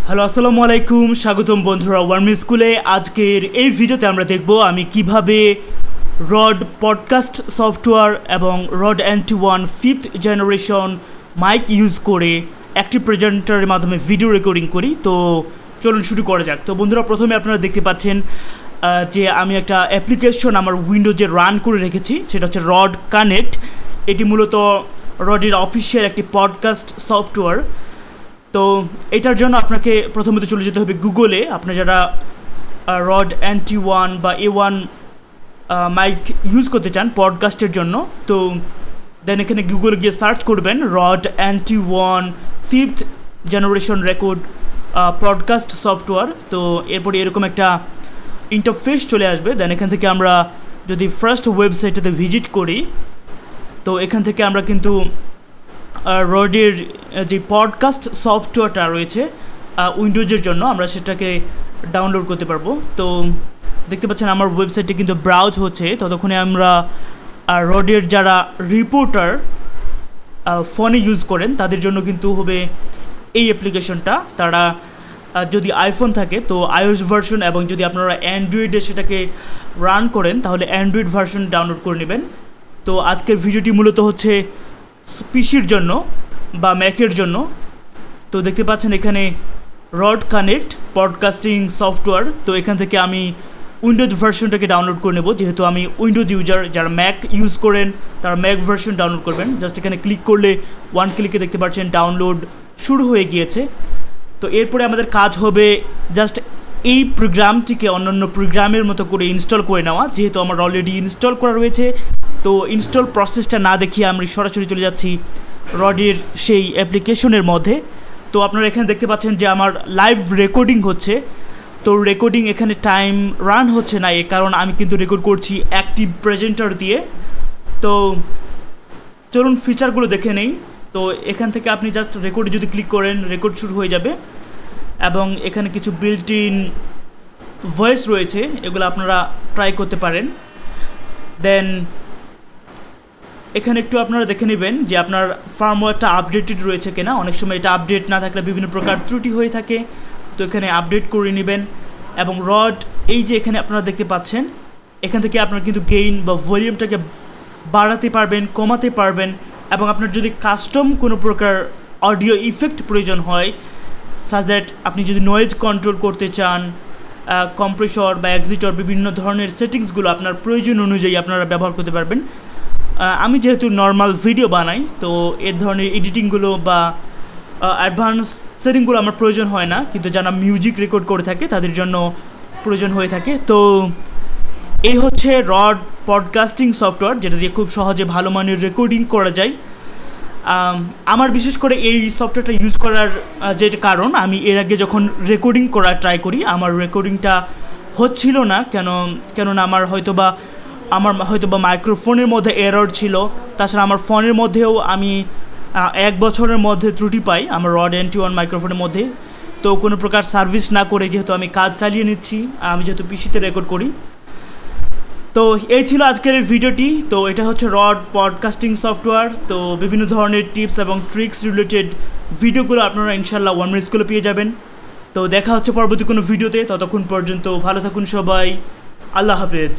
Hello আসসালামু আলাইকুম, স্বাগতম বন্ধুরা ওয়ার্মি স্কুলে। আজকের এই ভিডিওতে আমরা দেখব আমি কিভাবে রড পডকাস্ট সফটওয়্যার এবং Rode NT1 5th generation mic use করে অ্যাক্টিভ প্রেজেন্টারের মাধ্যমে ভিডিও রেকর্ডিং করি। তো চলুন শুরু করা যাক। তো বন্ধুরা, প্রথমে আপনারা দেখতে পাচ্ছেন যে আমি একটা অ্যাপ্লিকেশন আমার উইন্ডোজে রান করে রেখেছি, সেটা হচ্ছে রড কানেক্ট। এটি মূলত রডের অফিসিয়াল একটি পডকাস্ট সফটওয়্যার। তো এটার জন্য আপনাকে প্রথমত চলে যেতে হবে গুগলে। আপনার যারা রড NT1 বা A1 মাইক ইউজ করতে চান পডকাস্টের জন্য, তো দেন এখানে গুগলে গিয়ে সার্চ করবেন rod NT1 5th generation record podcast software. তো এরপরে এরকম একটা ইন্টারফেস চলে আসবে। দেন এখান থেকে আমরা যদি ফার্স্ট ওয়েবসাইটটাতে ভিজিট করি, তো এখান থেকে আমরা কিন্তু রডের যে পডকাস্ট সফটওয়্যারটা রয়েছে উইন্ডোজের জন্য, আমরা সেটাকে ডাউনলোড করতে পারবো। তো দেখতে পাচ্ছেন আমার ওয়েবসাইটে কিন্তু ব্রাউজ হচ্ছে। ততক্ষণে আমরা রডের যারা রিপোর্টার ফোনে ইউজ করেন তাদের জন্য কিন্তু হবে এই অ্যাপ্লিকেশনটা। তারা যদি আইফোন থাকে তো iOS ভার্সন, এবং যদি আপনারা অ্যান্ড্রয়েডে সেটাকে রান করেন তাহলে অ্যান্ড্রয়েড ভার্সন ডাউনলোড করে নেবেন। তো আজকের ভিডিওটি মূলত হচ্ছে পিসির জন্য বা ম্যাকের জন্য। তো দেখতে পাচ্ছেন এখানে রড কানেক্ট পডকাস্টিং সফটওয়্যার। তো এখান থেকে আমি উইন্ডোজ ভার্সনটাকে ডাউনলোড করে নেব, যেহেতু আমি উইন্ডোজ ইউজার। যারা ম্যাক ইউজ করেন তারা ম্যাক ভার্সন ডাউনলোড করবেন। জাস্ট এখানে ক্লিক করলে ওয়ান ক্লিকে দেখতে পাচ্ছেন ডাউনলোড শুরু হয়ে গিয়েছে। তো এরপরে আমাদের কাজ হবে জাস্ট এই প্রোগ্রামটিকে অন্যান্য প্রোগ্রামের মতো করে ইনস্টল করে নেওয়া, যেহেতু আমার অলরেডি ইনস্টল করা রয়েছে। তো ইনস্টল প্রসেসটা না দেখিয়ে আমি সরাসরি চলে যাচ্ছি রডের সেই অ্যাপ্লিকেশনের মধ্যে। তো আপনারা এখানে দেখতে পাচ্ছেন যে আমার লাইভ রেকর্ডিং হচ্ছে। তো রেকর্ডিং এখানে টাইম রান হচ্ছে না, এর কারণ আমি কিন্তু রেকর্ড করছি অ্যাক্টিভ প্রেজেন্টার দিয়ে। তো চলুন ফিচারগুলো দেখে নেই। তো এখান থেকে আপনি জাস্ট রেকর্ডে যদি ক্লিক করেন রেকর্ড শুরু হয়ে যাবে, এবং এখানে কিছু বিল্ট ইন ভয়েস রয়েছে, এগুলো আপনারা ট্রাই করতে পারেন। দেন এখানে একটু আপনারা দেখে নেবেন যে আপনার ফার্মওয়্যারটা আপডেটেড রয়েছে কিনা। অনেক সময় এটা আপডেট না থাকলে বিভিন্ন প্রকার ত্রুটি হয়ে থাকে, তো এখানে আপডেট করে নেবেন। এবং রড এই যে এখানে আপনারা দেখতে পাচ্ছেন, এখান থেকে আপনারা কিন্তু গেইন বা ভলিউমটাকে বাড়াতে পারবেন, কমাতে পারবেন। এবং আপনার যদি কাস্টম কোনো প্রকার অডিও ইফেক্ট প্রয়োজন হয়, সাজ দ্যাট আপনি যদি নয়েজ কন্ট্রোল করতে চান, কম্প্রেসর বা এক্সিটর, বিভিন্ন ধরনের সেটিংসগুলো আপনার প্রয়োজন অনুযায়ী আপনারা ব্যবহার করতে পারবেন। আমি যেহেতু নর্মাল ভিডিও বানাই, তো এর ধরনের এডিটিংগুলো বা অ্যাডভান্স সেটিংগুলো আমার প্রয়োজন হয় না, কিন্তু যারা মিউজিক রেকর্ড করে থাকে তাদের জন্য প্রয়োজন হয়ে থাকে। তো এই হচ্ছে রড পডকাস্টিং সফটওয়্যার, যেটা দিয়ে খুব সহজে ভালো মানের রেকর্ডিং করা যায়। আমার বিশেষ করে এই সফটওয়্যারটা ইউজ করার যেটা কারণ, আমি এর আগে যখন রেকর্ডিং করার ট্রাই করি আমার রেকর্ডিংটা হচ্ছিল না। কেননা আমার হয়তোবা মাইক্রোফোনের মধ্যে এরর ছিল। তাছাড়া আমার ফোনের মধ্যেও আমি 1 বছরের মধ্যে ত্রুটি পাই আমার রড NT1 মাইক্রোফোনের মধ্যে। তো কোনো প্রকার সার্ভিস না করে, যেহেতু আমি কাজ চালিয়ে নিচ্ছি, আমি যেহেতু পিসিতে রেকর্ড করি। তো এই ছিল আজকের এই ভিডিওটি। তো এটা হচ্ছে রড পডকাস্টিং সফটওয়্যার। তো বিভিন্ন ধরনের টিপস এবং ট্রিক্স রিলেটেড ভিডিওগুলো আপনারা ইনশাআল্লাহ ওয়ার্মি স্কুলে পেয়ে যাবেন। তো দেখা হচ্ছে পরবর্তী কোনো ভিডিওতে। ততক্ষণ পর্যন্ত ভালো থাকুন সবাই। আল্লাহ হাফেজ।